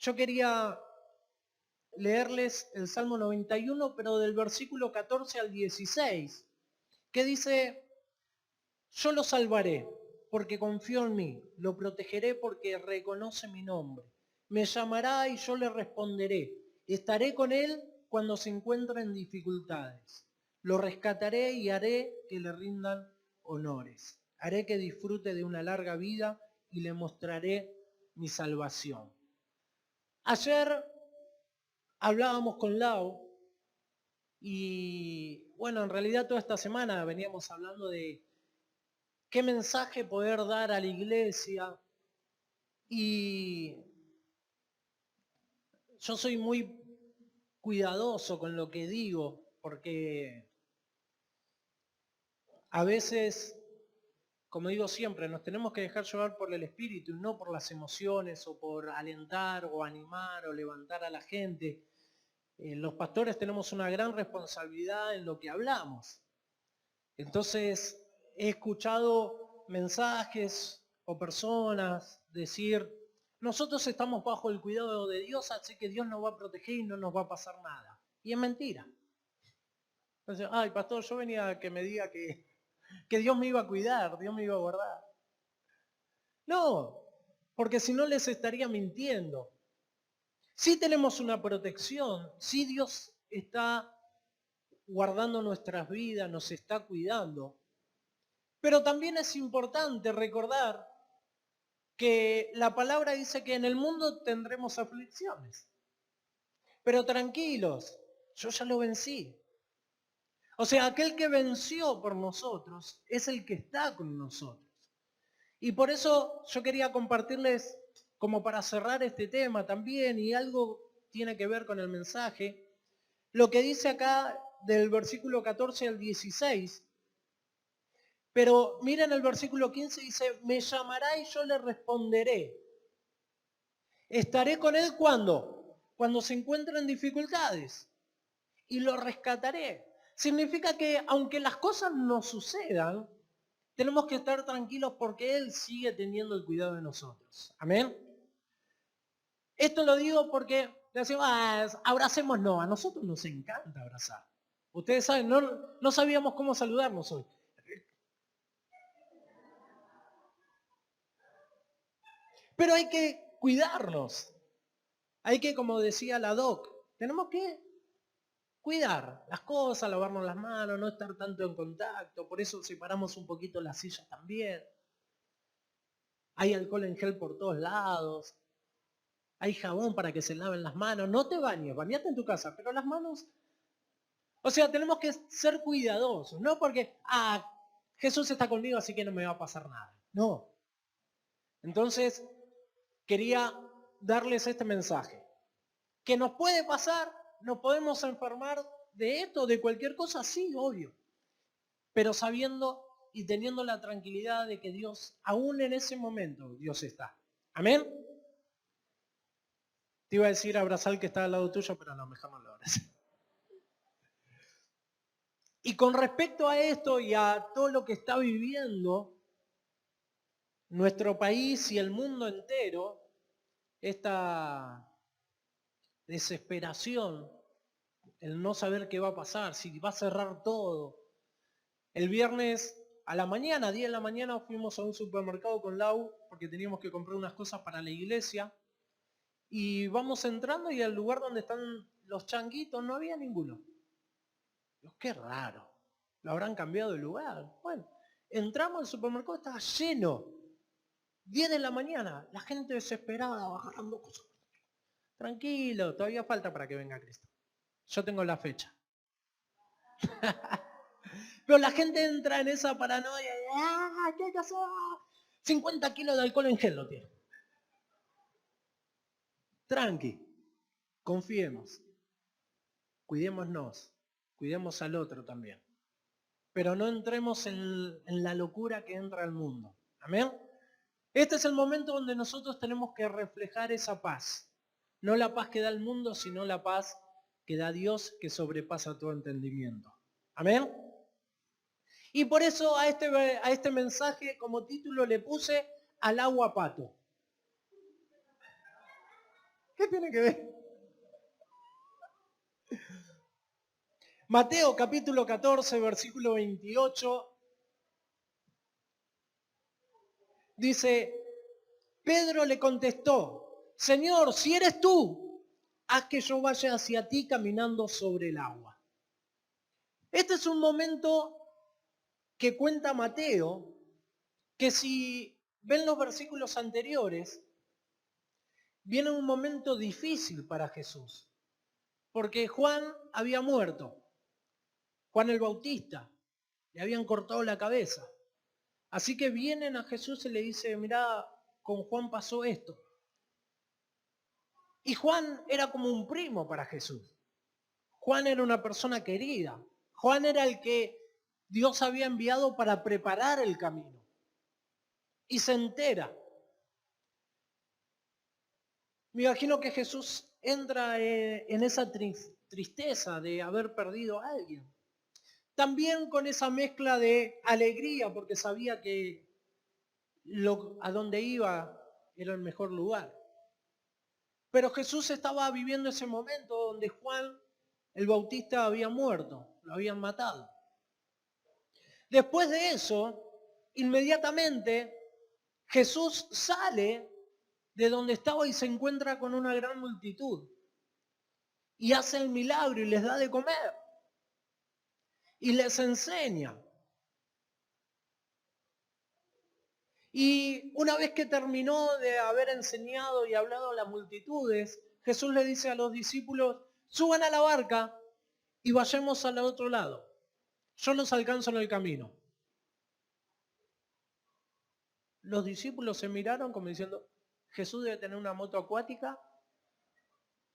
Yo quería leerles el Salmo 91, pero del versículo 14 al 16, que dice: yo lo salvaré, porque confío en mí, lo protegeré porque reconoce mi nombre. Me llamará y yo le responderé. Estaré con él cuando se encuentre en dificultades. Lo rescataré y haré que le rindan honores. Haré que disfrute de una larga vida y le mostraré mi salvación. Ayer hablábamos con Lau y bueno, en realidad toda esta semana veníamos hablando de qué mensaje poder dar a la iglesia. Y yo soy muy cuidadoso con lo que digo, porque a veces, como digo siempre, nos tenemos que dejar llevar por el espíritu y no por las emociones o por alentar o animar o levantar a la gente. Los pastores tenemos una gran responsabilidad en lo que hablamos. Entonces, he escuchado mensajes o personas decir: nosotros estamos bajo el cuidado de Dios, así que Dios nos va a proteger y no nos va a pasar nada. Y es mentira. Entonces, ay, pastor, yo venía a que me diga que Dios me iba a cuidar, Dios me iba a guardar. No, porque si no les estaría mintiendo. Sí tenemos una protección, sí Dios está guardando nuestras vidas, nos está cuidando. Pero también es importante recordar que la palabra dice que en el mundo tendremos aflicciones. Pero tranquilos, yo ya lo vencí. O sea, aquel que venció por nosotros es el que está con nosotros. Y por eso yo quería compartirles, como para cerrar este tema también, y algo tiene que ver con el mensaje, lo que dice acá del versículo 14 al 16. Pero miren el versículo 15, dice: me llamará y yo le responderé. Estaré con él cuando se encuentre en dificultades, y lo rescataré. Significa que aunque las cosas no sucedan, tenemos que estar tranquilos porque él sigue teniendo el cuidado de nosotros. Amén. Esto lo digo porque decimos: abracemos. No, a nosotros nos encanta abrazar. Ustedes saben, no sabíamos cómo saludarnos hoy. Pero hay que cuidarnos. Hay que, como decía la doc, tenemos que cuidar las cosas, lavarnos las manos, no estar tanto en contacto. Por eso separamos un poquito las sillas también. Hay alcohol en gel por todos lados. Hay jabón para que se laven las manos. No te bañes, bañate en tu casa, pero las manos... O sea, tenemos que ser cuidadosos, no porque, Jesús está conmigo, así que no me va a pasar nada. No. Entonces, quería darles este mensaje. ¿Que nos puede pasar? ¿Nos podemos enfermar de esto, de cualquier cosa? Sí, obvio. Pero sabiendo y teniendo la tranquilidad de que Dios, aún en ese momento, Dios está. ¿Amén? Te iba a decir abrazar al que está al lado tuyo, pero no, mejor no lo abraces. Y con respecto a esto y a todo lo que está viviendo nuestro país y el mundo entero, esta desesperación, el no saber qué va a pasar, si va a cerrar todo. El viernes a la mañana, 10 de la mañana, fuimos a un supermercado con Lau porque teníamos que comprar unas cosas para la iglesia. Y vamos entrando y al lugar donde están los changuitos no había ninguno. Qué raro. ¿Lo habrán cambiado de lugar? Bueno, entramos al supermercado, estaba lleno. 10 de la mañana, la gente desesperada, bajando cosas. Tranquilo, todavía falta para que venga Cristo. Yo tengo la fecha. Pero la gente entra en esa paranoia. ¿Qué hay que hacer? 50 kilos de alcohol en gel lo tiene. Tranqui, confiemos. Cuidémonos. Cuidemos al otro también. Pero no entremos en la locura que entra al mundo. Amén. Este es el momento donde nosotros tenemos que reflejar esa paz. No la paz que da el mundo, sino la paz que da Dios, que sobrepasa todo entendimiento. Amén. Y por eso a este mensaje como título le puse: al agua pato. ¿Qué tiene que ver? Mateo capítulo 14, versículo 28, dice, Pedro le contestó, Señor, si eres tú, haz que yo vaya hacia ti caminando sobre el agua. Este es un momento que cuenta Mateo, que si ven los versículos anteriores, viene un momento difícil para Jesús, porque Juan había muerto, Juan el Bautista, le habían cortado la cabeza. Así que vienen a Jesús y le dicen, mirá, con Juan pasó esto. Y Juan era como un primo para Jesús. Juan era una persona querida. Juan era el que Dios había enviado para preparar el camino. Y se entera. Me imagino que Jesús entra en esa tristeza de haber perdido a alguien. También con esa mezcla de alegría, porque sabía que a donde iba era el mejor lugar. Pero Jesús estaba viviendo ese momento donde Juan el Bautista había muerto, lo habían matado. Después de eso, inmediatamente Jesús sale de donde estaba y se encuentra con una gran multitud. Y hace el milagro y les da de comer. Y les enseña. Y una vez que terminó de haber enseñado y hablado a las multitudes, Jesús le dice a los discípulos, suban a la barca y vayamos al otro lado. Yo los alcanzo en el camino. Los discípulos se miraron como diciendo, Jesús debe tener una moto acuática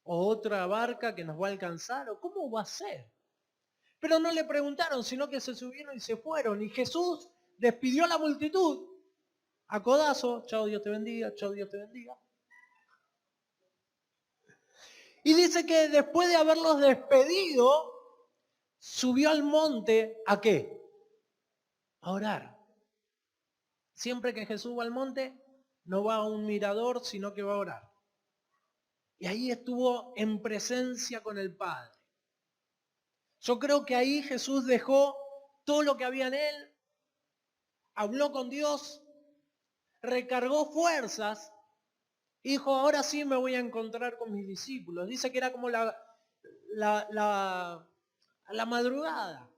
o otra barca que nos va a alcanzar, o cómo va a ser. Pero no le preguntaron, sino que se subieron y se fueron. Y Jesús despidió a la multitud a codazo, chao Dios te bendiga, chao Dios te bendiga. Y dice que después de haberlos despedido, subió al monte, ¿a qué? A orar. Siempre que Jesús va al monte, no va a un mirador, sino que va a orar. Y ahí estuvo en presencia con el Padre. Yo creo que ahí Jesús dejó todo lo que había en él, habló con Dios, recargó fuerzas, y dijo, ahora sí me voy a encontrar con mis discípulos. Dice que era como a la madrugada,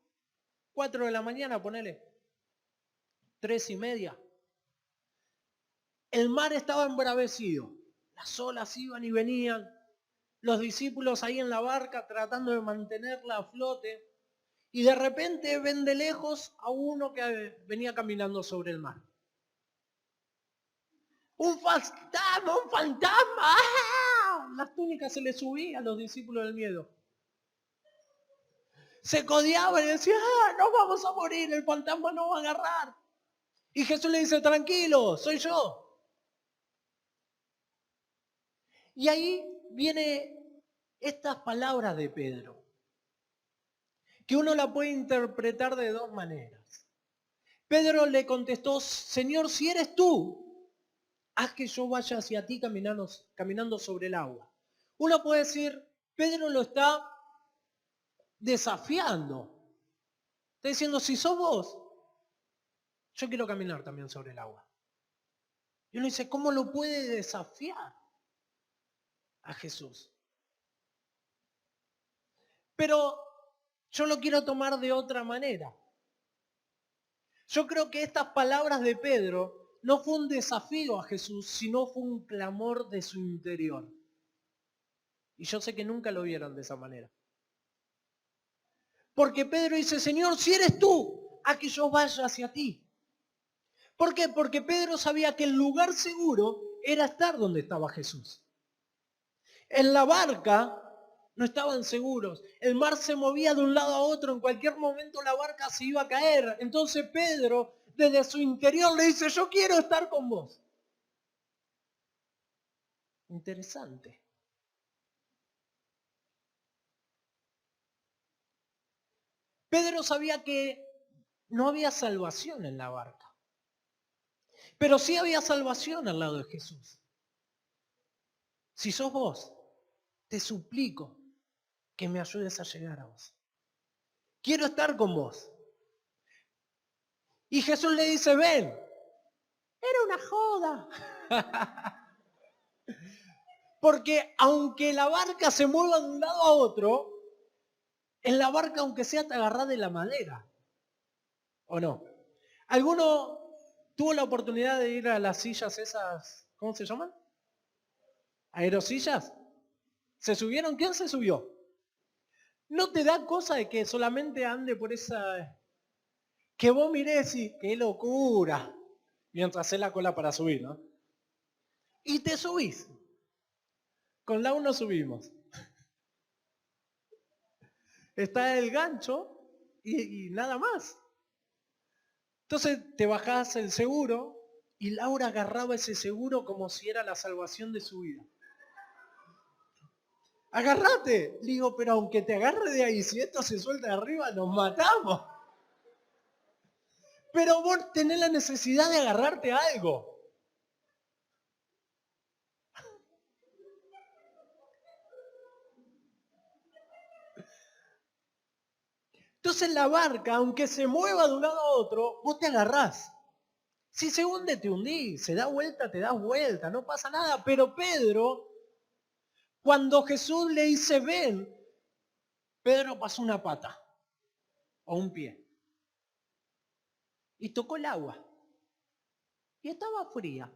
4 de la mañana, ponele, 3:30. El mar estaba embravecido, las olas iban y venían, los discípulos ahí en la barca tratando de mantenerla a flote, y de repente ven de lejos a uno que venía caminando sobre el mar. ¡Un fantasma! ¡Un fantasma! ¡Ah! Las túnicas se les subían a los discípulos del miedo. Se codeaban y decían, ¡ah, nos vamos a morir! El fantasma nos va a agarrar. Y Jesús le dice, tranquilo, soy yo. Y ahí viene estas palabras de Pedro, que uno la puede interpretar de dos maneras. Pedro le contestó, Señor, si eres tú, haz que yo vaya hacia ti caminando sobre el agua. Uno puede decir, Pedro lo está desafiando. Está diciendo, si sos vos, yo quiero caminar también sobre el agua. Y uno dice, ¿cómo lo puede desafiar a Jesús? Pero yo lo quiero tomar de otra manera. Yo creo que estas palabras de Pedro no fue un desafío a Jesús, sino fue un clamor de su interior. Y yo sé que nunca lo vieron de esa manera. Porque Pedro dice, Señor, si eres tú, a que yo vaya hacia ti. ¿Por qué? Porque Pedro sabía que el lugar seguro era estar donde estaba Jesús. En la barca no estaban seguros. El mar se movía de un lado a otro. En cualquier momento la barca se iba a caer. Entonces Pedro, desde su interior, le dice, yo quiero estar con vos. Interesante. Pedro sabía que no había salvación en la barca. Pero sí había salvación al lado de Jesús. Si sos vos, te suplico que me ayudes a llegar a vos. Quiero estar con vos. Y Jesús le dice, ven. Era una joda. Porque aunque la barca se mueva de un lado a otro, en la barca, aunque sea, te agarrás de la madera. ¿O no? ¿Alguno tuvo la oportunidad de ir a las sillas esas, ¿cómo se llaman? ¿Aerosillas? ¿Se subieron? ¿Quién se subió? ¿No te da cosa de que solamente ande por esa... que vos mirés y qué locura, mientras haces la cola para subir, ¿no? Y te subís. Con Lau nos subimos. Está el gancho y nada más. Entonces te bajás el seguro y Laura agarraba ese seguro como si era la salvación de su vida. ¡Agarrate! Le digo, pero aunque te agarre de ahí, si esto se suelta de arriba, nos matamos. Pero vos tenés la necesidad de agarrarte a algo. Entonces la barca, aunque se mueva de un lado a otro, vos te agarrás. Si se hunde, te hundís. Se da vuelta, te das vuelta. No pasa nada. Pero Pedro, cuando Jesús le dice ven, Pedro pasó una pata o un pie. Y tocó el agua. Y estaba fría.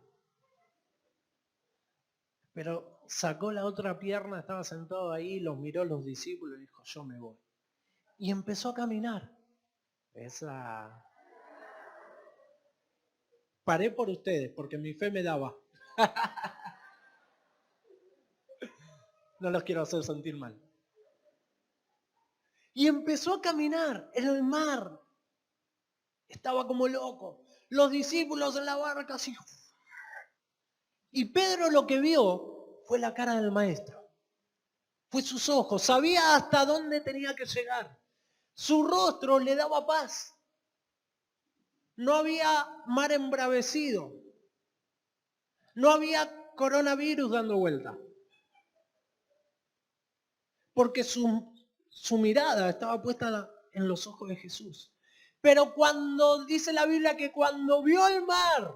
Pero sacó la otra pierna, estaba sentado ahí, los miró los discípulos y dijo, yo me voy. Y empezó a caminar. Paré por ustedes, porque mi fe me daba. No los quiero hacer sentir mal. Y empezó a caminar en el mar. Estaba como loco. Los discípulos en la barca así. Y Pedro lo que vio fue la cara del maestro. Fue sus ojos. Sabía hasta dónde tenía que llegar. Su rostro le daba paz. No había mar embravecido. No había coronavirus dando vuelta. Porque su mirada estaba puesta en los ojos de Jesús. Pero cuando dice la Biblia que cuando vio el mar,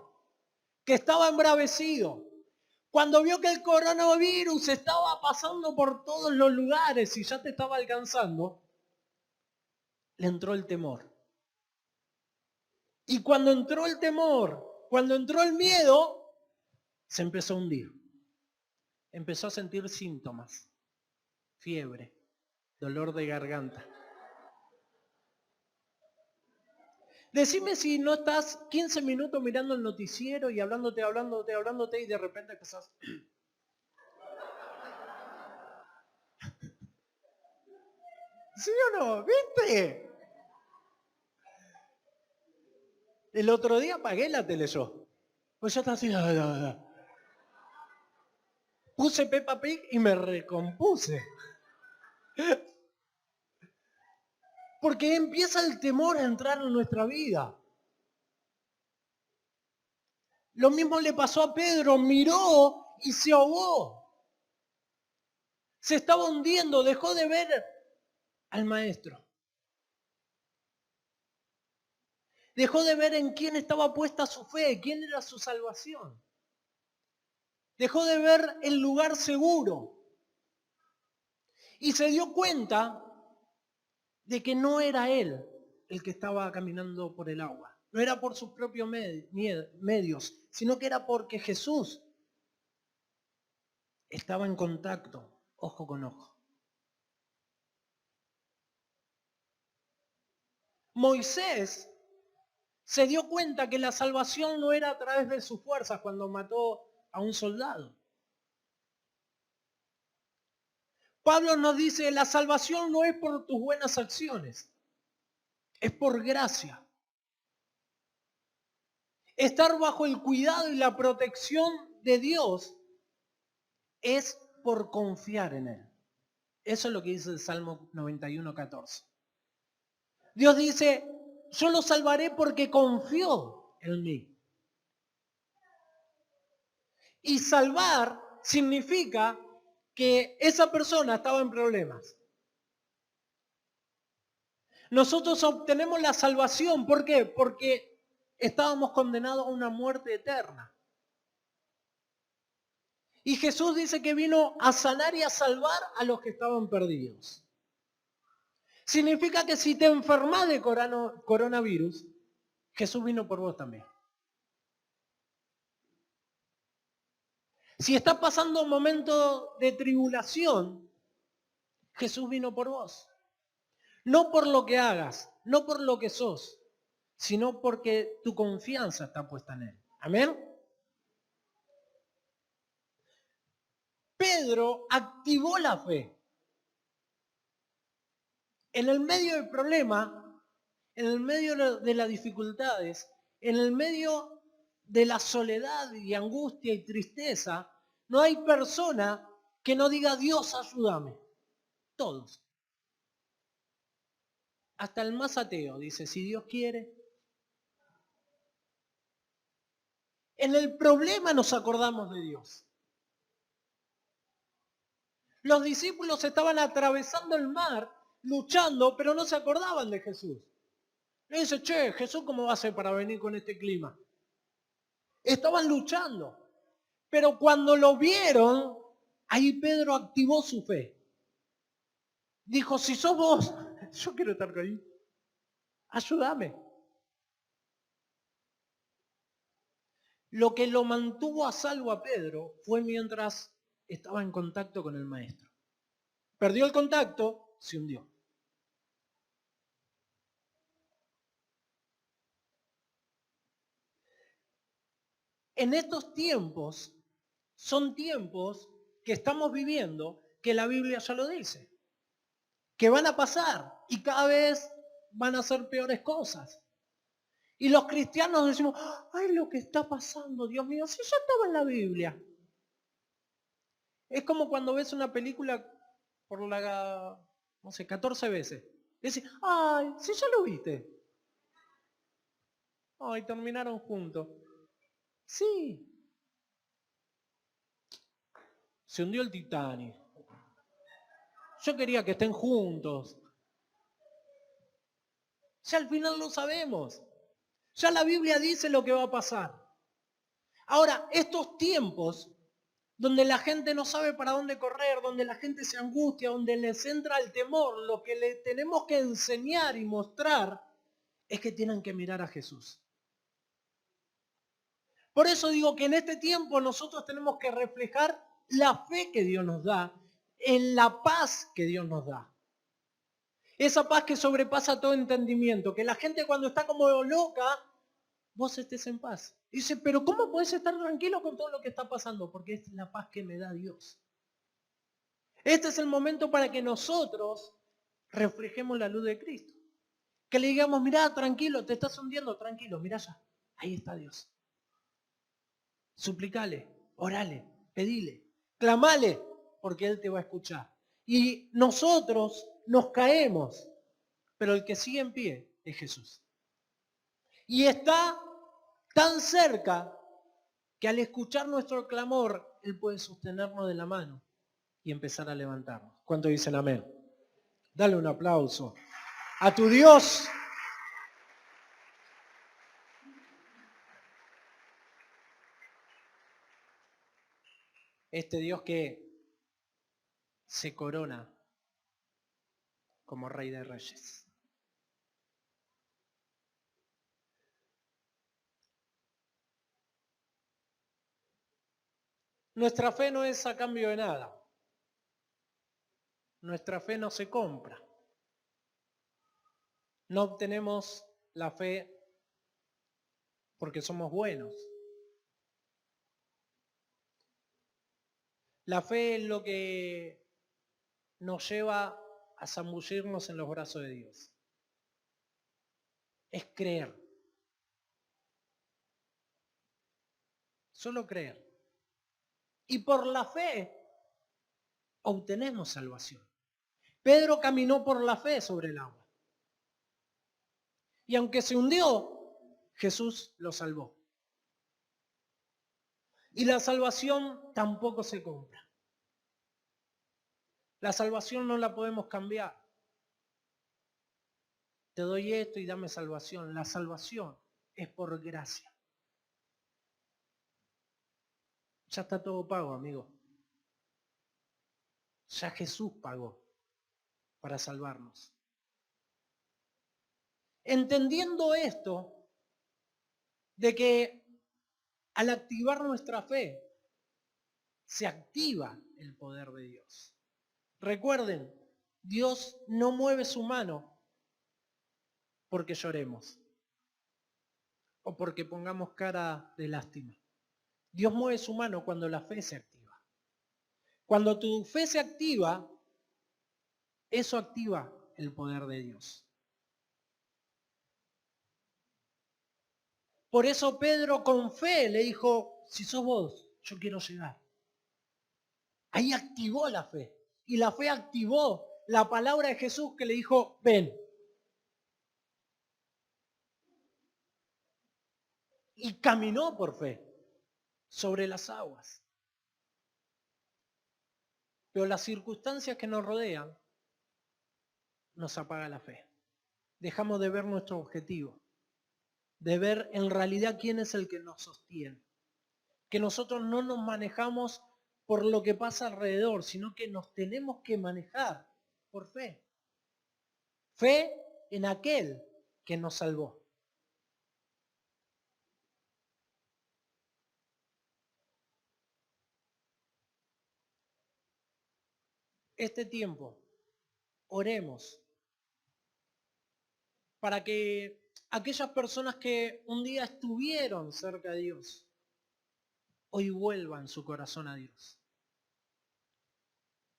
que estaba embravecido, cuando vio que el coronavirus estaba pasando por todos los lugares y ya te estaba alcanzando, le entró el temor. Y cuando entró el temor, cuando entró el miedo, se empezó a hundir. Empezó a sentir síntomas, fiebre, dolor de garganta. Decime si no estás 15 minutos mirando el noticiero y hablándote y de repente empezás... ¿Sí o no? ¿Viste? El otro día apagué la tele yo. Pues yo estaba así... Puse Peppa Pig y me recompuse. Porque empieza el temor a entrar en nuestra vida. Lo mismo le pasó a Pedro, miró y se ahogó. Se estaba hundiendo, dejó de ver al maestro. Dejó de ver en quién estaba puesta su fe, quién era su salvación. Dejó de ver el lugar seguro. Y se dio cuenta de que no era él el que estaba caminando por el agua. No era por sus propios medios, sino que era porque Jesús estaba en contacto, ojo con ojo. Moisés se dio cuenta que la salvación no era a través de sus fuerzas cuando mató a un soldado. Pablo nos dice, la salvación no es por tus buenas acciones, es por gracia. Estar bajo el cuidado y la protección de Dios es por confiar en Él. Eso es lo que dice el Salmo 91:14. Dios dice, yo lo salvaré porque confió en mí. Y salvar significa que esa persona estaba en problemas. Nosotros obtenemos la salvación, ¿por qué? Porque estábamos condenados a una muerte eterna. Y Jesús dice que vino a sanar y a salvar a los que estaban perdidos. Significa que si te enfermas de coronavirus, Jesús vino por vos también. Si estás pasando un momento de tribulación, Jesús vino por vos. No por lo que hagas, no por lo que sos, sino porque tu confianza está puesta en Él. Amén. Pedro activó la fe. En el medio del problema, en el medio de las dificultades, en el medio de la soledad y angustia y tristeza, no hay persona que no diga Dios, ayúdame. Todos. Hasta el más ateo dice, si Dios quiere. En el problema nos acordamos de Dios. Los discípulos estaban atravesando el mar, luchando, pero no se acordaban de Jesús. Le dice, che, Jesús, ¿cómo va a ser para venir con este clima? Estaban luchando. Pero cuando lo vieron, ahí Pedro activó su fe. Dijo, si sos vos, yo quiero estar ahí. Ayúdame. Lo que lo mantuvo a salvo a Pedro fue mientras estaba en contacto con el maestro. Perdió el contacto, se hundió. En estos tiempos, son tiempos que estamos viviendo, que la Biblia ya lo dice, que van a pasar y cada vez van a ser peores cosas. Y los cristianos decimos, ay, lo que está pasando, Dios mío, si ya estaba en la Biblia. Es como cuando ves una película por la, 14 veces. Y decís, ay, si ya lo viste. Ay, terminaron juntos. Sí. Se hundió el Titanic. Yo quería que estén juntos. Ya al final lo sabemos. Ya la Biblia dice lo que va a pasar. Ahora, estos tiempos donde la gente no sabe para dónde correr, donde la gente se angustia, donde les entra el temor, lo que le tenemos que enseñar y mostrar es que tienen que mirar a Jesús. Por eso digo que en este tiempo nosotros tenemos que reflejar la fe que Dios nos da, en la paz que Dios nos da. Esa paz que sobrepasa todo entendimiento, que la gente cuando está como loca, vos estés en paz. Dice, pero ¿cómo podés estar tranquilo con todo lo que está pasando? Porque es la paz que me da Dios. Este es el momento para que nosotros reflejemos la luz de Cristo. Que le digamos, mirá, tranquilo, te estás hundiendo, tranquilo, mirá ya. Ahí está Dios. Suplicale, orale, pedile, clamale, porque Él te va a escuchar. Y nosotros nos caemos, pero el que sigue en pie es Jesús. Y está tan cerca que al escuchar nuestro clamor, Él puede sostenernos de la mano y empezar a levantarnos. ¿Cuánto dicen amén? Dale un aplauso a tu Dios. Este Dios que se corona como Rey de Reyes. Nuestra fe no es a cambio de nada. Nuestra fe no se compra. No obtenemos la fe porque somos buenos. La fe es lo que nos lleva a zambullirnos en los brazos de Dios. Es creer. Solo creer. Y por la fe obtenemos salvación. Pedro caminó por la fe sobre el agua. Y aunque se hundió, Jesús lo salvó. Y la salvación tampoco se compra. La salvación no la podemos cambiar. Te doy esto y dame salvación. La salvación es por gracia. Ya está todo pago, amigo. Ya Jesús pagó para salvarnos. Entendiendo esto, de que al activar nuestra fe, se activa el poder de Dios. Recuerden, Dios no mueve su mano porque lloremos o porque pongamos cara de lástima. Dios mueve su mano cuando la fe se activa. Cuando tu fe se activa, eso activa el poder de Dios. Por eso Pedro con fe le dijo, si sos vos, yo quiero llegar. Ahí activó la fe. Y la fe activó la palabra de Jesús que le dijo, ven. Y caminó por fe sobre las aguas. Pero las circunstancias que nos rodean nos apagan la fe. Dejamos de ver nuestro objetivo, de ver en realidad quién es el que nos sostiene. Que nosotros no nos manejamos por lo que pasa alrededor, sino que nos tenemos que manejar por fe. Fe en aquel que nos salvó. Este tiempo, oremos para que aquellas personas que un día estuvieron cerca de Dios, hoy vuelvan su corazón a Dios.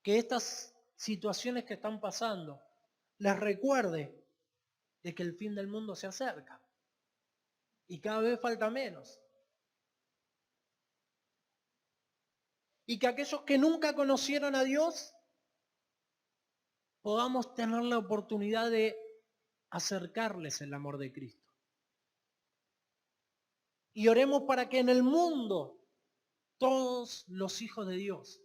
Que estas situaciones que están pasando les recuerde de que el fin del mundo se acerca y cada vez falta menos. Y que aquellos que nunca conocieron a Dios podamos tener la oportunidad de acercarles el amor de Cristo. Y oremos para que en el mundo todos los hijos de Dios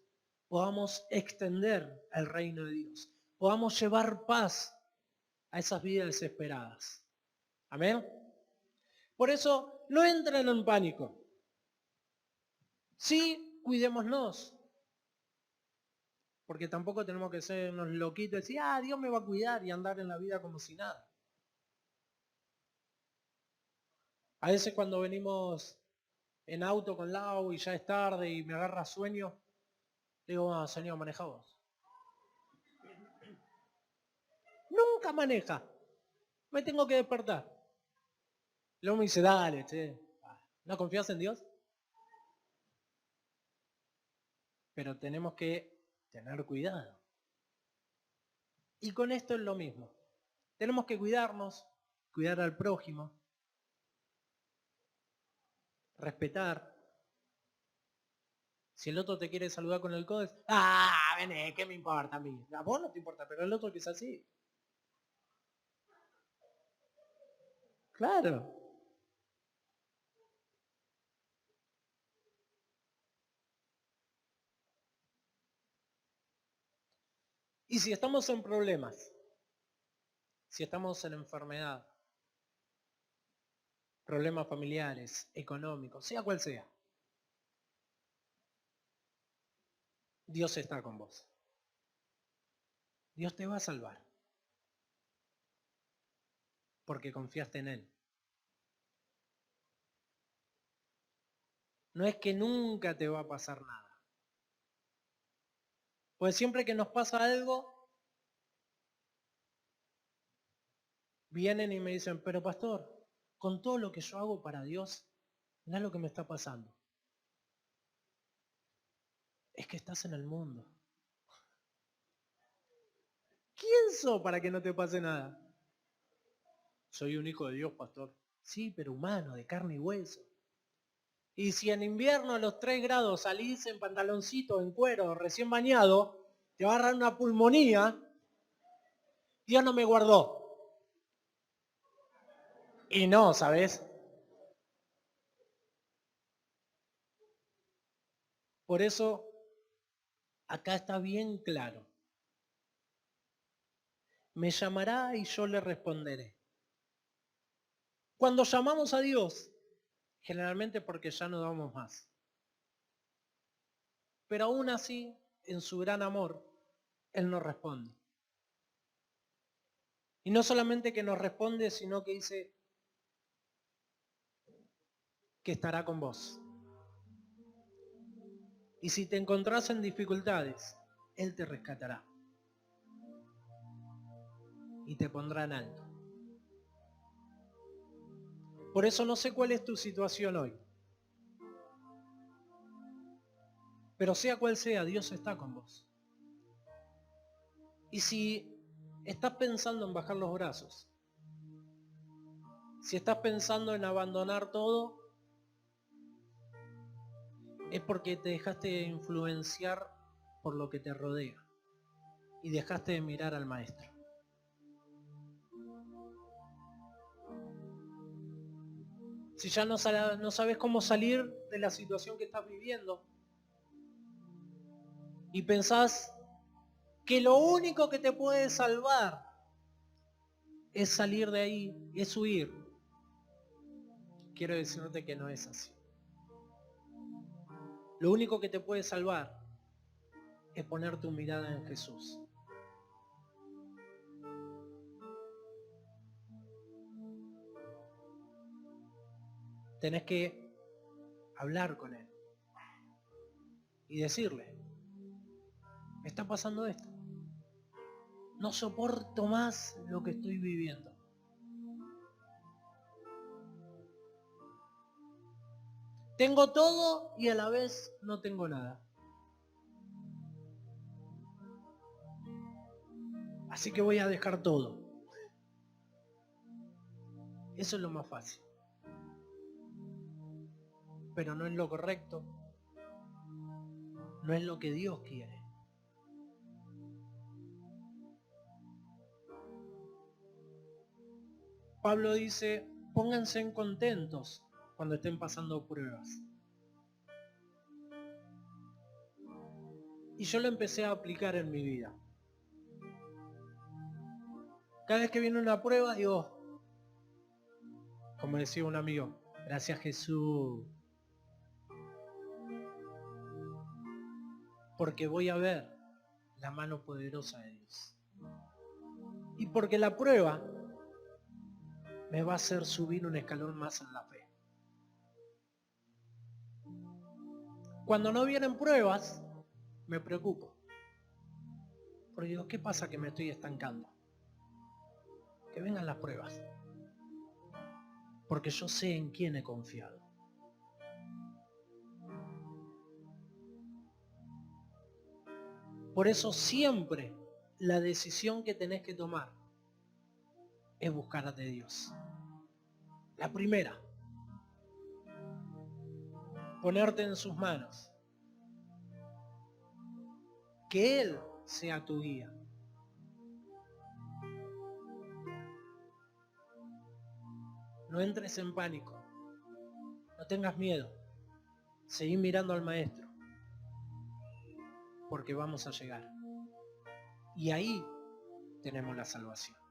podamos extender el reino de Dios, podamos llevar paz a esas vidas desesperadas. Amén. Por eso no entren en pánico. Sí, cuidémonos. Porque tampoco tenemos que ser unos loquitos y decir, Dios me va a cuidar y andar en la vida como si nada. A veces cuando venimos en auto con Lau y ya es tarde y me agarra sueño, digo, Señor, maneja vos. Nunca maneja. Me tengo que despertar. Luego me dice, dale, che. ¿No confías en Dios? Pero tenemos que tener cuidado. Y con esto es lo mismo. Tenemos que cuidarnos, cuidar al prójimo, respetar. Si el otro te quiere saludar con el codo, vení, ¿qué me importa a mí? A vos no te importa, pero el otro que es así. Claro. Y si estamos en problemas, si estamos en enfermedad, problemas familiares, económicos, sea cual sea, Dios está con vos. Dios te va a salvar. Porque confiaste en Él. No es que nunca te va a pasar nada. Pues siempre que nos pasa algo, vienen y me dicen, pero pastor, con todo lo que yo hago para Dios, mirá lo que me está pasando. Es que estás en el mundo. ¿Quién sos para que no te pase nada? Soy un hijo de Dios, pastor. Sí, pero humano, de carne y hueso. Y si en invierno a los 3 grados salís en pantaloncito, en cuero, recién bañado, te va a agarrar una pulmonía, Dios no me guardó. Y no, ¿sabes? Por eso, acá está bien claro. Me llamará y yo le responderé. Cuando llamamos a Dios, generalmente porque ya no damos más. Pero aún así, en su gran amor, Él nos responde. Y no solamente que nos responde, sino que dice que estará con vos. Y si te encontrás en dificultades, Él te rescatará. Y te pondrá en alto. Por eso no sé cuál es tu situación hoy. Pero sea cual sea, Dios está con vos. Y si estás pensando en bajar los brazos, si estás pensando en abandonar todo, es porque te dejaste influenciar por lo que te rodea y dejaste de mirar al Maestro. Si ya no sabes cómo salir de la situación que estás viviendo y pensás que lo único que te puede salvar es salir de ahí, es huir, quiero decirte que no es así. Lo único que te puede salvar es poner tu mirada en Jesús. Tenés que hablar con Él y decirle, me está pasando esto. No soporto más lo que estoy viviendo. Tengo todo y a la vez no tengo nada. Así que voy a dejar todo. Eso es lo más fácil. Pero no es lo correcto. No es lo que Dios quiere. Pablo dice, pónganse contentos cuando estén pasando pruebas. Y yo lo empecé a aplicar en mi vida. Cada vez que viene una prueba, digo, como decía un amigo, gracias Jesús. Porque voy a ver la mano poderosa de Dios. Y porque la prueba me va a hacer subir un escalón más en la fe. Cuando no vienen pruebas, me preocupo. Porque digo, ¿qué pasa que me estoy estancando? Que vengan las pruebas. Porque yo sé en quién he confiado. Por eso siempre la decisión que tenés que tomar es buscar a Dios. La primera, ponerte en sus manos. Que Él sea tu guía. No entres en pánico. No tengas miedo. Seguí mirando al Maestro. Porque vamos a llegar. Y ahí tenemos la salvación.